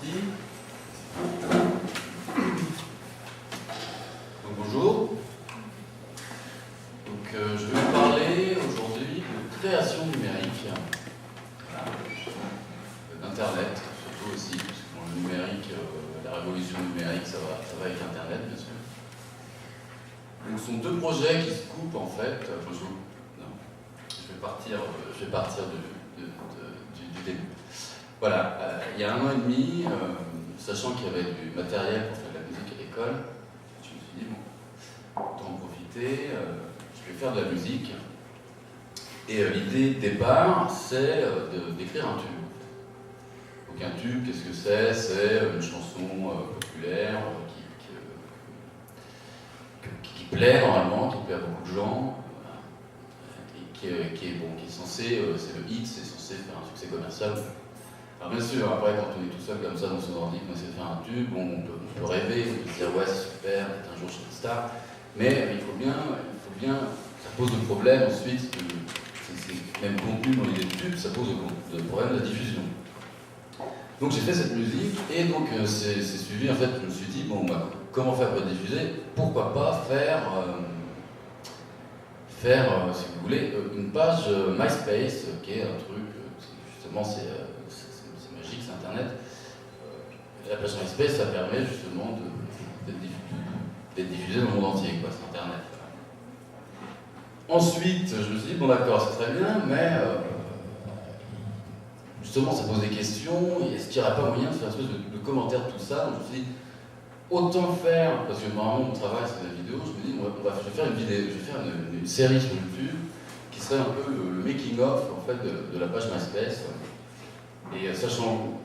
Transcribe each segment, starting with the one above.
parti. Donc bonjour. Donc, je vais vous parler aujourd'hui de création numérique, voilà, d'Internet, surtout aussi, parce que le numérique, la révolution numérique, ça va avec Internet, bien sûr. Donc, ce sont deux projets qui se coupent en fait. Je vais partir du début. Voilà, il y a 1 an et demi, sachant qu'il y avait du matériel pour faire de la musique à l'école, je me suis dit, bon, autant en profiter, je vais faire de la musique. Et l'idée de départ, c'est d'écrire un tube. Donc un tube, qu'est-ce que c'est? C'est une chanson populaire qui plaît normalement, qui plaît à beaucoup de gens, et qui est censé, c'est le hit, c'est censé faire un succès commercial. Alors bien sûr, après quand on est tout seul comme ça dans son ordi, qu'on essaie de faire un tube, on peut rêver, on peut se dire ouais c'est super, peut-être un jour je serai une star, mais il faut bien, ça pose le problème ensuite, même contenu dans l'idée de tube, ça pose le problème de la diffusion. Donc j'ai fait cette musique et donc c'est suivi, en fait je me suis dit bon bah, comment faire pour diffuser, pourquoi pas faire si vous voulez, une page MySpace, qui est un truc, justement c'est magique, c'est Internet. La page MySpace, ça permet justement d'être diffusé dans le monde entier, quoi, c'est Internet. Ensuite, je me suis dit, bon d'accord, c'est très bien, mais justement ça pose des questions, est-ce qu'il n'y aurait pas moyen de faire une espèce de commentaire de tout ça? Donc je me suis dit, autant faire, parce que normalement mon travail c'est la vidéo, je me dis, je vais faire une vidéo, je vais faire une série sur YouTube qui serait un peu le making-of en fait, de la page MySpace. Et sachant,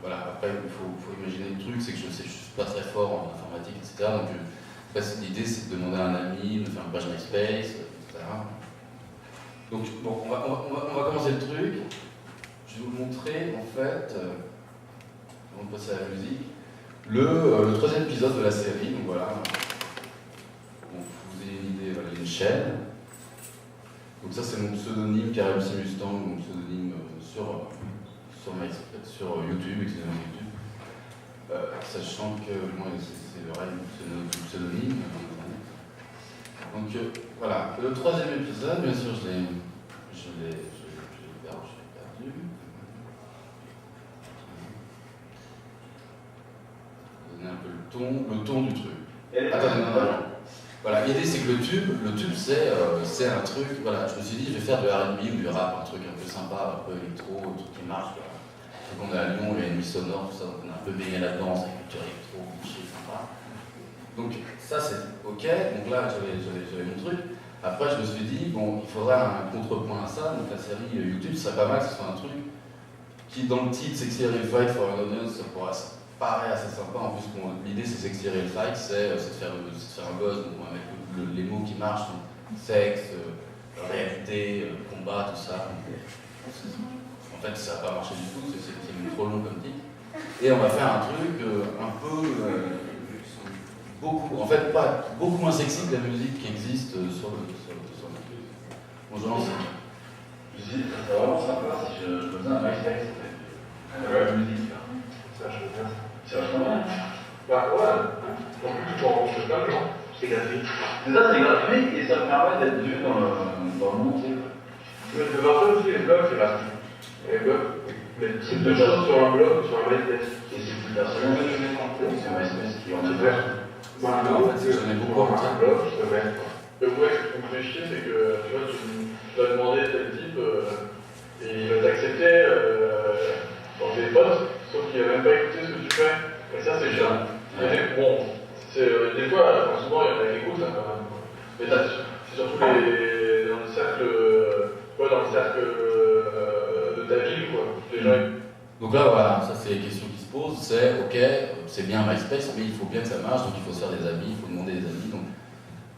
voilà, après il faut imaginer le truc, c'est que je ne suis pas très fort en informatique, etc. Donc l'idée c'est de demander à un ami de faire une page MySpace, etc. Donc bon, on va commencer le truc. Je vais vous montrer en fait, avant de passer à la musique, le 3e épisode de la série, donc voilà. Bon, pour vous ayez une idée, voilà, il y a une chaîne. Donc ça c'est mon pseudonyme, Karim C. Mustang, mon pseudonyme sur YouTube, excusez-moi YouTube. Sachant que moi c'est le règne de pseudonyme. Donc voilà, le 3e épisode, bien sûr je l'ai perdu. Donner un peu le ton du truc. Attendez, non. Voilà, l'idée c'est que le tube c'est un truc, voilà, je me suis dit je vais faire de R&B ou du rap, un truc un peu sympa, un peu électro, un truc qui marche. Voilà. Donc on est à Lyon, il y a une nuit sonore, tout ça, donc on est un peu baigné là-dedans, c'est une culture électro, cliché, sympa. Donc ça c'est ok, donc là j'avais mon truc. Après je me suis dit, bon, il faudrait un contrepoint à ça, donc la série YouTube, ce serait pas mal que ce soit un truc qui dans le titre Sexy Real Fight for an Audience, ça paraît assez sympa. En plus, l'idée c'est Sexy Real Fight, c'est de faire un buzz, donc on va mettre les mots qui marchent, donc sexe, réalité, combat, tout ça. En fait, ça va pas marcher du tout, c'est trop long comme titre. Et on va faire un truc un peu, beaucoup moins sexy que la musique qui existe sur le truc. Bon, je lance. Je dis, c'est vraiment sympa si je faisais un MySpace. La musique, ça, je veux bien. C'est vachement bien. Bah ouais, en plus tu peux rencontrer plein de gens. C'est gratuit. C'est ça, c'est gratuit et ça me permet d'être vu dans le monde entier. Mais je veux voir aussi les blogs, c'est gratuit. Les blogs, mais c'est deux choses sur un blog ou sur un MySpace. Et c'est plus personnel. C'est un MySpace qui est en fait. Bah non, en fait, j'en ai beaucoup en un blog, je te mets. Le problème qui me fait chier, c'est que tu vois, tu dois demander à tel type et il va t'accepter dans tes potes, sauf qu'il n'a même pas écouté ce que tu fais. Et ça, c'est chiant. Bon, des fois, souvent, il y en a qui écoutent, hein, quand même. Mais c'est surtout dans les cercles, de ta ville, quoi. Les gens. Donc là, voilà, ça c'est les questions qui se posent. C'est ok, c'est bien MySpace, mais il faut bien que ça marche, donc il faut se faire des amis, il faut demander des amis. Donc,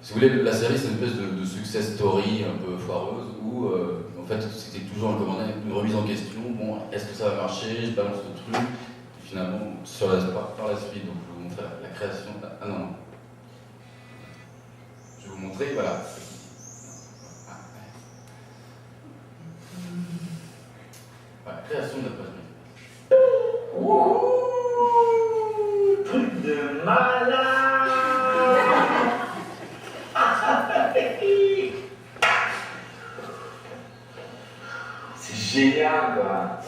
si vous voulez, la série c'est une espèce de success story un peu foireuse où en fait c'était toujours une remise en question. Bon, est-ce que ça va marcher? Je balance le truc. Et finalement, par la suite, donc je vais vous montrer la création. Ah non. Je vais vous montrer, voilà. Voilà, création de la page. C'est génial, quoi.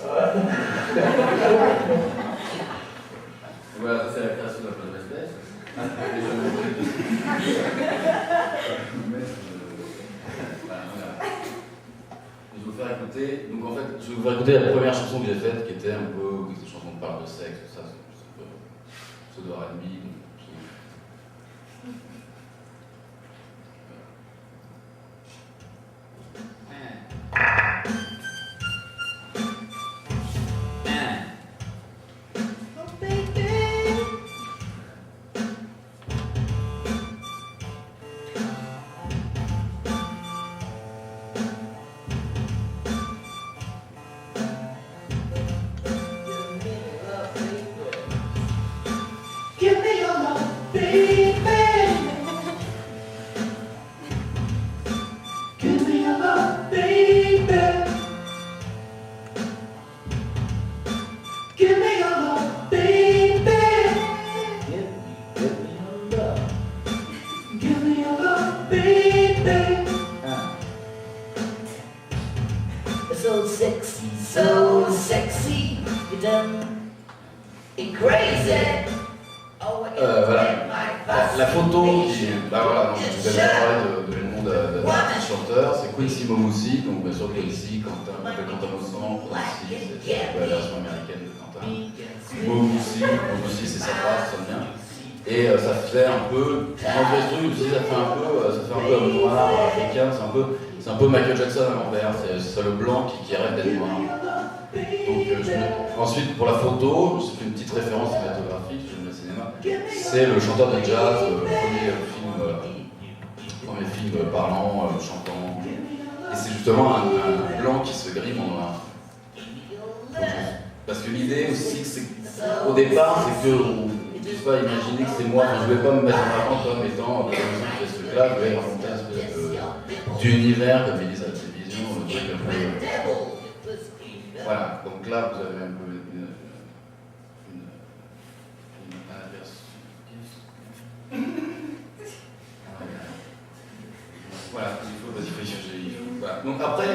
Voilà, ça c'est la création de la place d'espèce. Je vais vous faire écouter. Donc en fait, je vais vous faire écouter la première chanson que j'ai faite, qui était un peu une chanson qui parle de sexe, tout ça, c'est un peu pseudo R&B. Give me your love, baby. Give me your love, baby. Give me your love, baby. Give me your love. Give me your love, baby. So sexy, you done it crazy. Oh, Voilà. La photo, bah voilà, donc je vous avais parlé du nom d'un artiste chanteur, c'est Quincy Momoussi, donc bien sûr Quincy, Quentin Mossan, Quincy, c'est la version américaine de Quentin. Momoussi c'est sa phrase, ça sonne bien. Et ça fait un peu, dans ce truc aussi, ça fait un peu homme noir, africain, c'est un peu Michael Jackson à l'envers, c'est le blanc qui rêve d'être noir. Donc, ensuite, pour la photo, je fais une petite référence cinématographique, je filme le cinéma. C'est le chanteur de jazz, le premier film parlant, chantant. Et c'est justement un blanc qui se grime en noir. Parce que l'idée aussi, c'est au départ, c'est que on ne puisse pas imaginer que c'est moi. Enfin, je ne vais pas me mettre en avant comme étant la personne qui fait ce truc-là. Je vais raconter une espèce d'univers, comme ils disent à la télévision, le truc un peu. Voilà, donc là vous avez un peu un aperçu. Voilà, il faut chercher. Voilà. Donc après,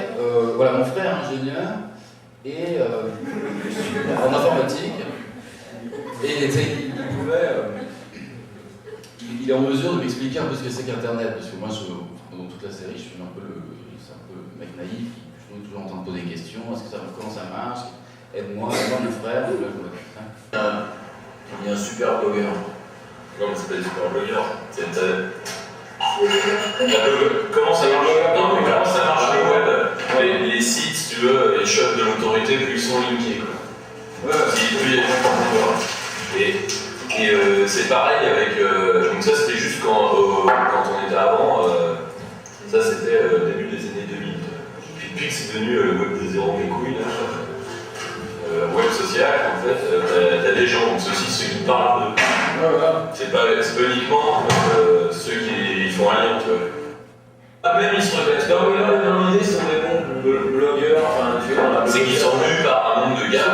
voilà, mon frère ingénieur est en informatique et il est en mesure de m'expliquer un peu ce que c'est qu'Internet, parce que moi, dans toute la série, je suis un peu le mec naïf. Je suis toujours en train de poser des questions, comment ça marche, aide-moi, mon frère. Il y a un super blogueur. Non, mais c'est pas des super blogueurs. Comment ça marche? Non, mais comment ça marche les web? Les sites, si tu veux, les shops de l'autorité, plus ils sont linkés. Plus il y a du contenu. Et c'est pareil avec. Donc, ça, c'était juste quand on était avant. Ça, c'était début des années 2000. Puis depuis que c'est devenu le web des zéros mes couilles, là, web social, en fait, t'as des gens, donc ceux qui parlent de. C'est pas uniquement ceux qui font un lien, tu vois. Même ils se reconnaissent pas. Dans l'idée, ce sont des bons blogueurs, enfin, tu vois. C'est qu'ils sont vus par un nombre de gars.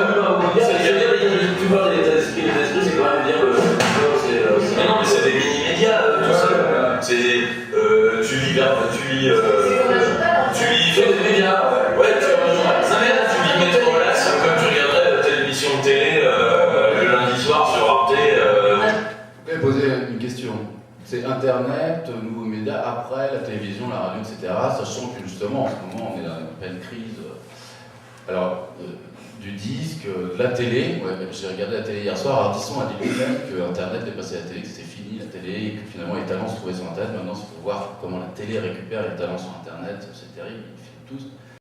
Tu vois, les états d'esprit, c'est quand même bien le. Mais non, mais c'est des mini-médias, tout ça. C'est. Tu lis des médias. Ouais, tu lis Métro Relax comme tu regarderais telle émission de télé le lundi soir sur Arte. Je vais poser une question. C'est Internet, nouveaux médias, après la télévision, la radio, etc. Sachant que justement, en ce moment, on est dans une pleine crise. Alors, du disque, de la télé. Ouais, j'ai regardé la télé hier soir. Ardisson a dit lui-même que Internet est passé à la télé, que c'était fini la télé, et que finalement les talents se trouvaient sur Internet. Maintenant, il faut voir comment la télé récupère les talents sur Internet. C'est terrible, ils filment tous.